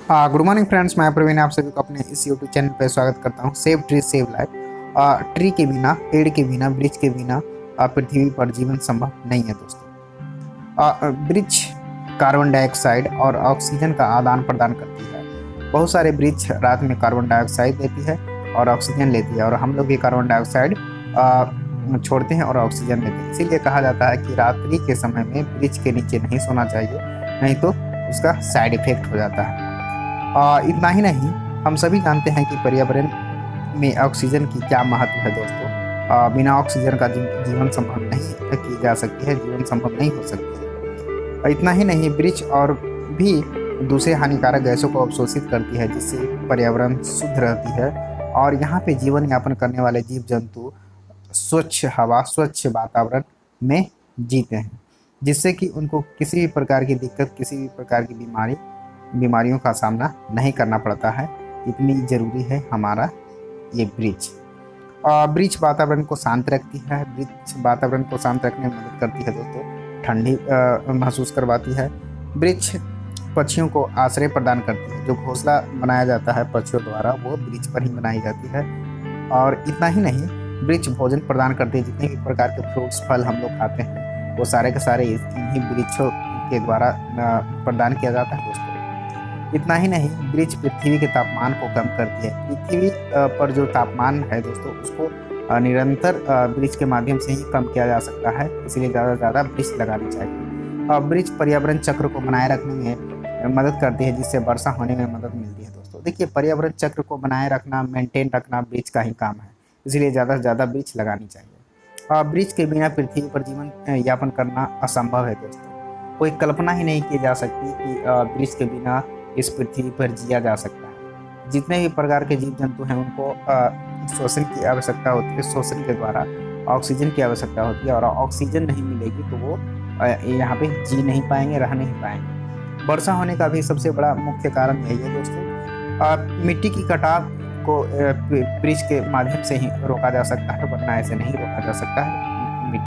Good morning friends, मैं प्रवीण आप सभी को अपने इस यूट्यूब चैनल पर स्वागत करता हूं। Save tree save life. Tree के बिना, पेड़ के बिना, वृक्ष के बिना पृथ्वी पर जीवन संभव नहीं है दोस्तों। वृक्ष कार्बन डाइऑक्साइड और ऑक्सीजन का आदान प्रदान करती है। बहुत सारे वृक्ष रात में कार्बन डाइऑक्साइड देती है और ऑक्सीजन लेती है, और हम लोग भी कार्बन डाइऑक्साइड छोड़ते हैं और ऑक्सीजन लेते हैं। इसीलिए कहा जाता है कि रात्रि के समय में वृक्ष के नीचे नहीं सोना चाहिए, नहीं तो उसका साइड इफेक्ट हो जाता है। इतना ही नहीं, हम सभी जानते हैं कि पर्यावरण में ऑक्सीजन की क्या महत्व है दोस्तों। बिना ऑक्सीजन का जीवन संभव नहीं की जा सकती है, जीवन संभव नहीं हो सकती है। इतना ही नहीं, वृक्ष और भी दूसरे हानिकारक गैसों को अवशोषित करती है, जिससे पर्यावरण शुद्ध रहती है और यहाँ पे जीवन यापन करने वाले जीव जंतु स्वच्छ हवा, स्वच्छ वातावरण में जीते हैं, जिससे कि उनको किसी भी प्रकार की दिक्कत, किसी भी प्रकार की बीमारियों का सामना नहीं करना पड़ता है। इतनी ज़रूरी है हमारा ये वृक्ष। वृक्ष वातावरण को शांत रखती है, वृक्ष वातावरण को शांत रखने में मदद करती है दोस्तों, ठंडी महसूस करवाती है। वृक्ष पक्षियों को आश्रय प्रदान करती है। जो घोंसला बनाया जाता है पक्षियों द्वारा, वो वृक्ष पर ही बनाई जाती है। और इतना ही नहीं, वृक्ष भोजन प्रदान करते हैं। जितने भी प्रकार के फ्रूट्स, फल हम लोग खाते हैं, वो सारे के सारे इन्हीं वृक्षों के द्वारा प्रदान किया जाता है दोस्तों। इतना ही नहीं, वृक्ष पृथ्वी के तापमान को कम करती है। पृथ्वी पर जो तापमान है दोस्तों, उसको निरंतर वृक्ष के माध्यम से ही कम किया जा सकता है। इसीलिए ज़्यादा से ज़्यादा वृक्ष लगानी चाहिए। वृक्ष पर्यावरण चक्र को बनाए रखने में मदद करती है, जिससे वर्षा होने में मदद मिलती है दोस्तों। देखिए, पर्यावरण चक्र को बनाए रखना, मेंटेन रखना वृक्ष का ही काम है। इसलिए ज़्यादा से ज़्यादा वृक्ष लगानी चाहिए। वृक्ष के बिना पृथ्वी पर जीवन यापन करना असंभव है दोस्तों। कोई कल्पना ही नहीं की जा सकती कि वृक्ष के बिना इस पृथ्वी पर जिया जा सकता है। जितने भी प्रकार के जीव जंतु हैं, उनको श्वसन की आवश्यकता होती है। श्वसन के द्वारा ऑक्सीजन की आवश्यकता होती है, और ऑक्सीजन नहीं मिलेगी तो वो यहाँ पे जी नहीं पाएंगे, रह नहीं पाएंगे। वर्षा होने का भी सबसे बड़ा मुख्य कारण यही है दोस्तों। मिट्टी की कटाव को वृक्ष के माध्यम से ही रोका जा सकता है, वरना ऐसे नहीं रोका जा सकता है।